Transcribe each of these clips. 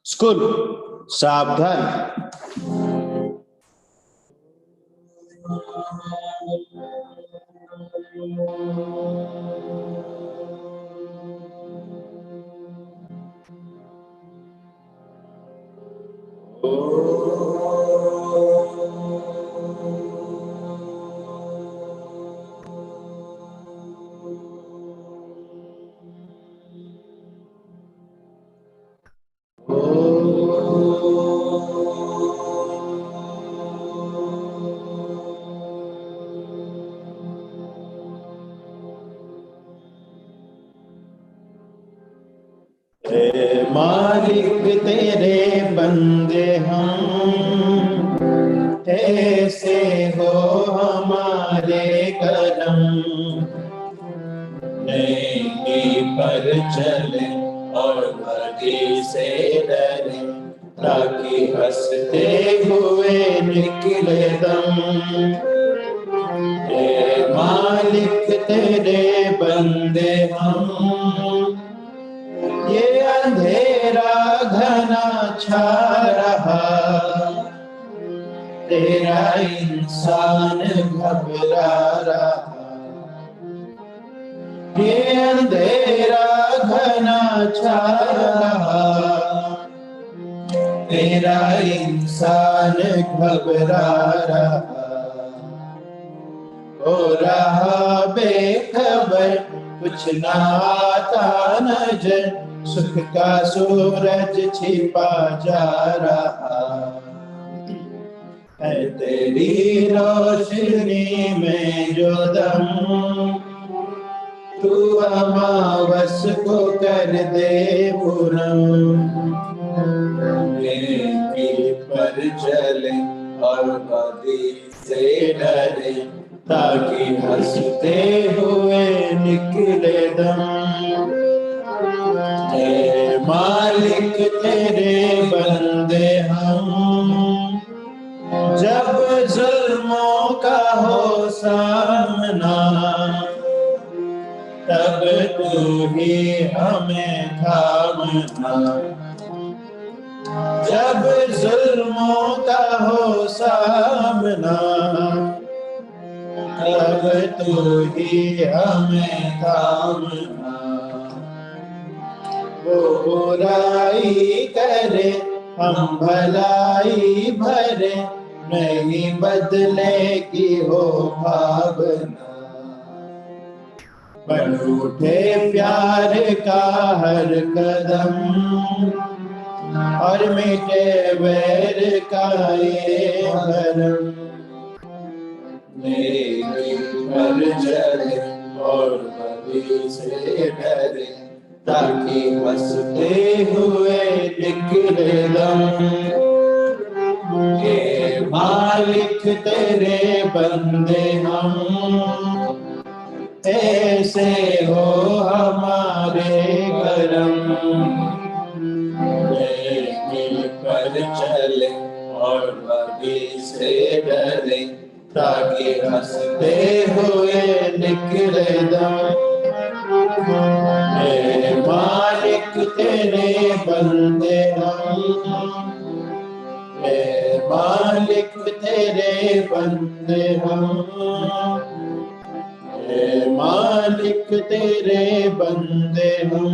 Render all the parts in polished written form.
School सावधान। मालिक तेरे बंदे हम, ऐसे हो हमारे करम। नेकी पर चले और बदी से डरे, ताकि हंसते हुए निकले दम। हे मालिक तेरे बंदे हम, ये अंधेरा घना छा रहा, तेरा इंसान घबरा रहा। ये अंधेरा घना छा रहा, तेरा इंसान घबरा रहा। हो रहा बेखबर, कुछ ना आता नजर, सुख का सूरज छिपा जा रहा है। तेरी रोशनी में जो दम, तू अमावस को कर दे पूरम। नेकी पर चले और बदी से डरे, ताकि हंसते हुए निकले दम। हे मालिक तेरे बंदे हम, जब जुल्मों का हो सामना, तब तू ही हमें थामना। जब जुल्मों का हो सामना, तब तू ही हमें थामना। वो बुराई करे हम भलाई भरे, नहीं बदले की हो भावना। बढ़ उठे प्यार का हर कदम, और मिटे वैर का ये भरम। नेकी पर चले और बदी से डरे, ताकि हंसते हुए निकले दम। हे मालिक तेरे बंदे हम, ऐसे हो हमारे करम। नेकी पर चले और बदी से डरे, ताकि हंसते हुए निकले दम। हे मालिक तेरे बंदे हम, हे मालिक तेरे बंदे हम, हे मालिक तेरे बंदे हम।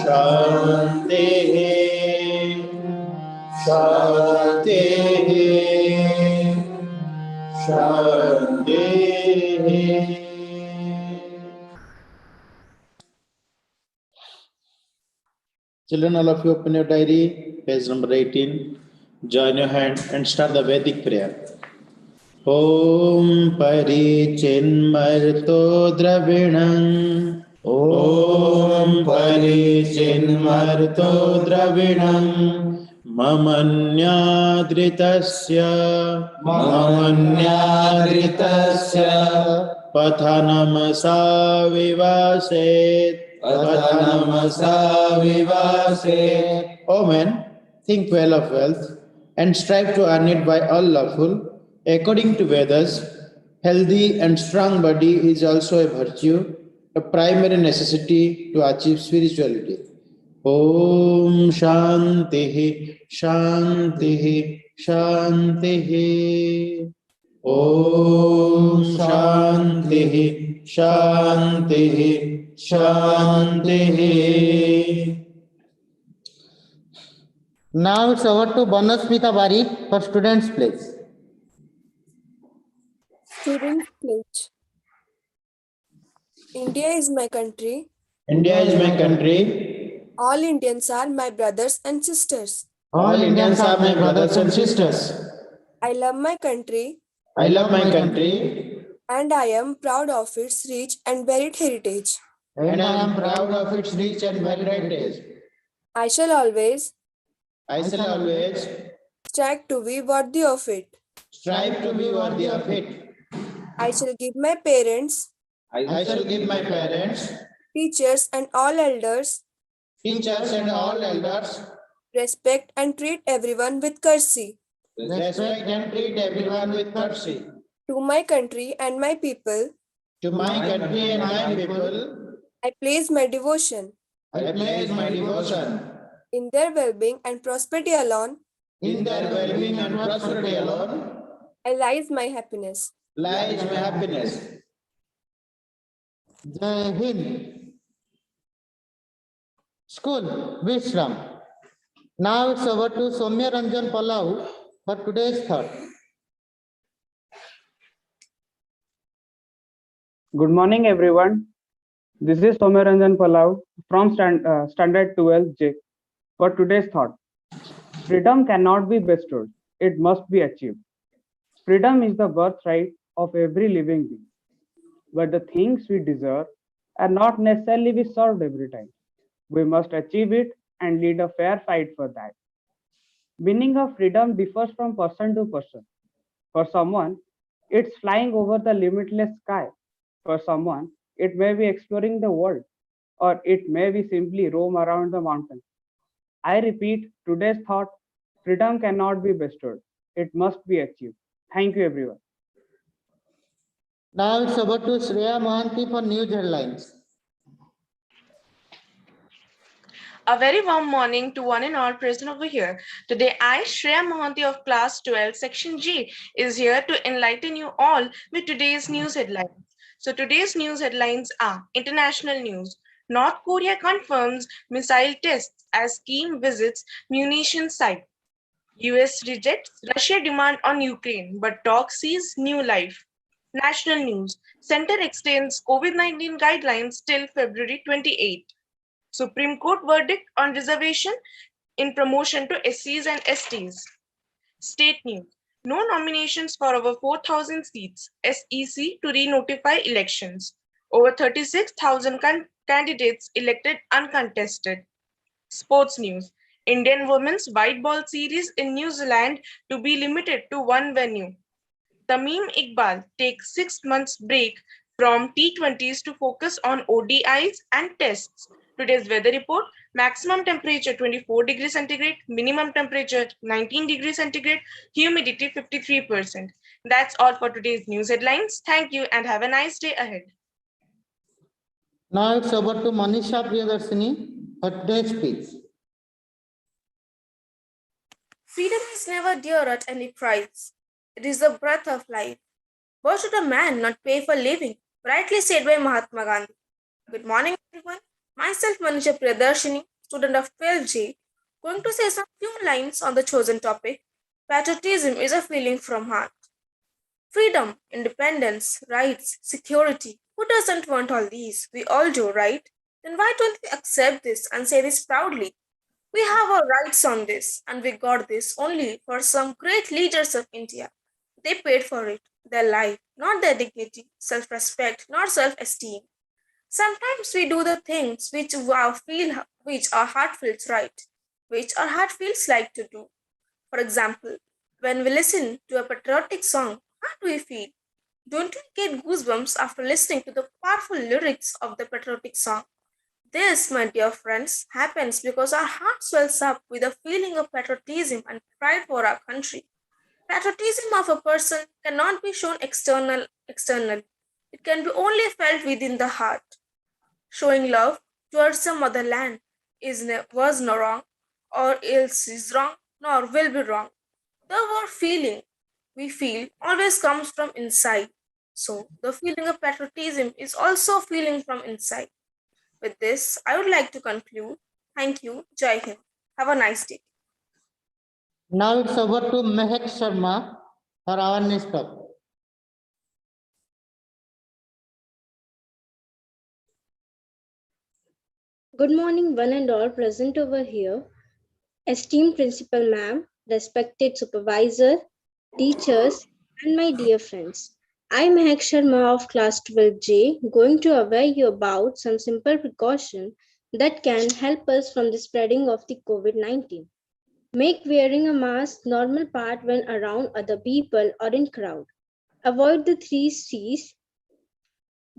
शांति शांति शांति। Children, all of you open your diary, page number 18. Join your hand and start the Vedic prayer. Om Parichinmarto Dravinam, Om Parichinmarto Dravinam, Mamanyadritasya Pathanamasa Vivaset. O man, think well of wealth and strive to earn it by all lawful, according to Vedas, Healthy and strong body is also a virtue, a primary necessity to achieve spirituality. Om Shanti Shanti Shanti. Om Shanti Shanti Shanti. Now it's over to Banasmita Bari for students' place. Students pledge. India is my country. India is my country. All Indians are my brothers and sisters. All Indians are my brothers and sisters. I love my country I love my country and I am proud of its rich and varied heritage. and I am proud of its rich and varied heritage. I shall always I shall always strive to be worthy of it. strive to be worthy of it. I shall give my parents, I shall give my parents, teachers and all elders teachers and all elders respect and treat everyone with courtesy. respect and treat everyone with courtesy. To my country and my people, To my country and my people, I place my devotion. I place my devotion. In their well-being and prosperity alone, In their well-being and prosperity alone lies my happiness. lies my happiness. Jai Hind. School, Vishram. Now it's over to Soumya Ranjan Palau for today's thought. Good morning, everyone. This is Somaranjan Palau from Standard 12J for today's thought. Freedom cannot be bestowed, it must be achieved. Freedom is the birthright of every living being, but the things we deserve are not necessarily be served every time. We must achieve it and lead a fair fight for that. Meaning of freedom differs from person to person. For someone, it's flying over the limitless sky. For someone, it may be exploring the world, or it may be simply roam around the mountains. I repeat today's thought, freedom cannot be bestowed. It must be achieved. Thank you, everyone. Now it's over to Shreya Mohanty for news headlines. A very warm morning to one and all present over here. Today, I, Shreya Mohanty of Class 12, Section G, is here to enlighten you all with today's news headlines. So today's news headlines are international news. North Korea confirms missile tests as Kim visits munitions site. US rejects Russia demand on Ukraine, but talk sees new life. National news. Center extends COVID-19 guidelines till February 28. Supreme Court verdict on reservation in promotion to SCs and STs. State news. No nominations for over 4,000 seats, SEC to re-notify elections. Over 36,000 candidates elected uncontested. Sports news. Indian Women's White Ball Series in New Zealand to be limited to one venue. Tamim Iqbal takes 6 months break from T20s to focus on ODIs and tests. Today's weather report, maximum temperature 24 degrees centigrade, minimum temperature 19 degrees centigrade, humidity 53%. That's all for today's news headlines. Thank you and have a nice day ahead. Now it's over to Manisha Priyadarshini for today's speech. Freedom is never dear at any price. It is the breath of life. Why should a man not pay for living? Rightly said by Mahatma Gandhi. Good morning, everyone. Myself, Manisha Priyadarshini, student of 12J, going to say some few lines on the chosen topic. Patriotism is a feeling from heart. Freedom, independence, rights, security. Who doesn't want all these? We all do, right? Then why don't we accept this and say this proudly? We have our rights on this, and we got this only for some great leaders of India. They paid for it, their life, not their dignity, self-respect, not self-esteem. Sometimes we do the things which our heart feels right, which our heart feels like to do. For example, when we listen to a patriotic song, how do we feel? Don't you get goosebumps after listening to the powerful lyrics of the patriotic song? This, my dear friends, happens because our heart swells up with a feeling of patriotism and pride for our country. Patriotism of a person cannot be shown externally. It can be only felt within the heart. Showing love towards the motherland was no wrong, or else is wrong, nor will be wrong. The word feeling we feel always comes from inside. So the feeling of patriotism is also feeling from inside. With this, I would like to conclude. Thank you. Jai Hind. Have a nice day. Now it's over to Mehak Sharma for awareness talk. Good morning, one and all present over here. Esteemed Principal Ma'am, respected supervisor, teachers, and my dear friends. I am Mehak Sharma of class 12J, going to aware you about some simple precaution that can help us from the spreading of the COVID-19. Make wearing a mask normal part when around other people or in crowd. Avoid the 3 C's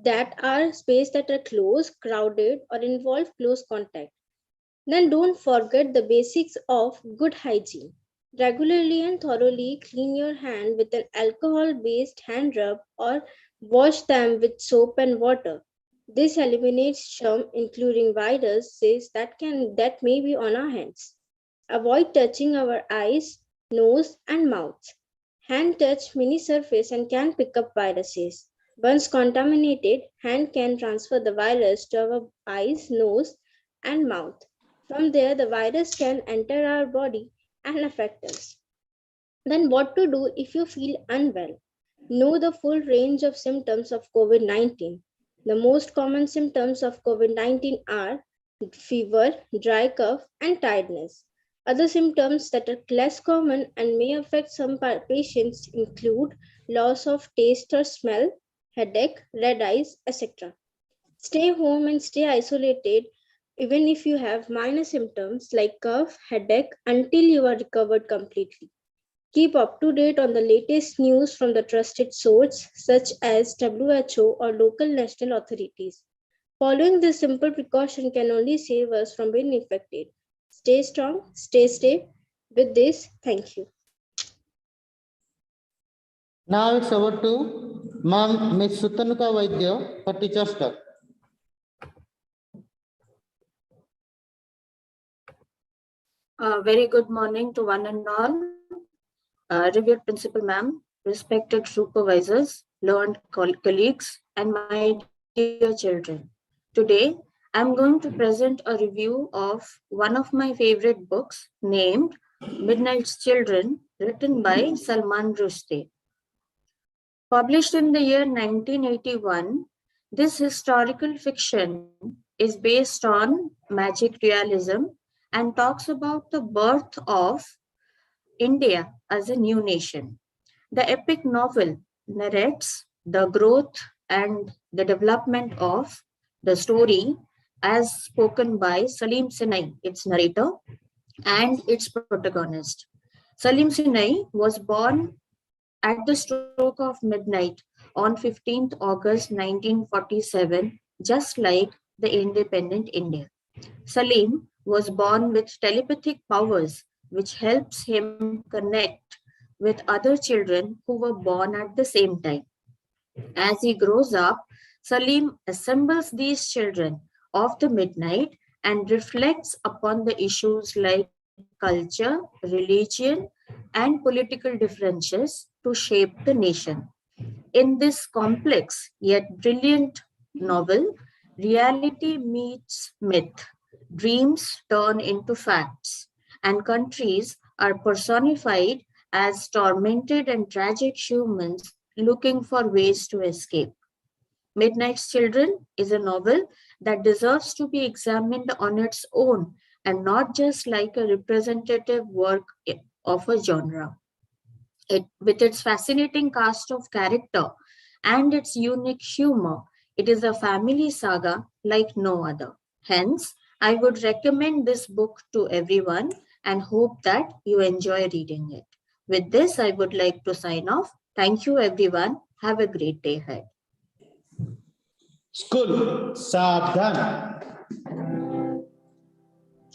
that are space that are close, crowded, or involve close contact. Then don't forget the basics of good hygiene. Regularly and thoroughly clean your hand with an alcohol-based hand rub or wash them with soap and water. This eliminates germ, including viruses that may be on our hands. Avoid touching our eyes, nose, and mouth. Hand touch many surface and can pick up viruses. Once contaminated, hand can transfer the virus to our eyes, nose, and mouth. From there, the virus can enter our body and affect us. Then, what to do if you feel unwell? Know the full range of symptoms of COVID-19. The most common symptoms of COVID-19 are fever, dry cough, and tiredness. Other symptoms that are less common and may affect some patients include loss of taste or smell, headache, red eyes, etc. Stay home and stay isolated even if you have minor symptoms like cough, headache until you are recovered completely. Keep up to date on the latest news from the trusted source such as WHO or local national authorities. Following this simple precaution can only save us from being infected. Stay strong, stay safe. With this, thank you. Now it's over to Ma'am Ms. Sutanuka Vaidya for teacher's talk. Very good morning to one and all. Revered Principal Ma'am, respected supervisors, learned colleagues, and my dear children. Today, I'm going to present a review of one of my favorite books named Midnight's Children, written by Salman Rushdie. Published in the year 1981, this historical fiction is based on magic realism and talks about the birth of India as a new nation. The epic novel narrates the growth and the development of the story as spoken by Salim Sinai, its narrator, and its protagonist. Salim Sinai was born at the stroke of midnight on 15th August 1947, just like the independent India. Salim was born with telepathic powers, which helps him connect with other children who were born at the same time. As he grows up, Salim assembles these children of the midnight and reflects upon the issues like culture, religion, and political differences to shape the nation. In this complex yet brilliant novel, reality meets myth, dreams turn into facts, and countries are personified as tormented and tragic humans looking for ways to escape. Midnight's Children is a novel that deserves to be examined on its own and not just like a representative work of a genre. With its fascinating cast of character and its unique humor, it is a family saga like no other. Hence, I would recommend this book to everyone and hope that you enjoy reading it. With this, I would like to sign off. Thank you, everyone. Have a great day ahead. School, Savdhan.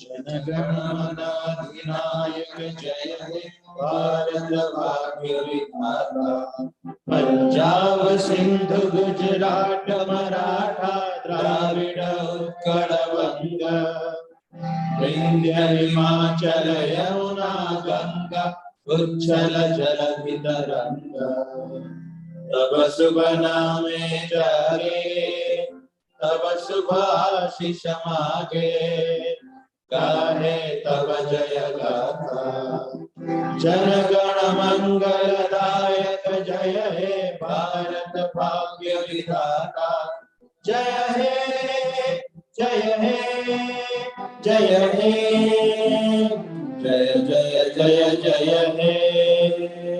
जनगण मन अधिनायक जय हे भारत भाग्य विधाता। पंजाब सिंध गुजरात मराठा द्राविड़ उत्कल वंग विंध्य हिमाचल यमुना गंगा उच्छल जलधि तरंगा। तब शुभ नामे जागे तब शुभ आशीष मागे गाहे तब जय गाथा। जन गण मंगलदायक जय हे भारत भाग्य विधाता। जय हे जय हे जय हे जय जय जय जय हे।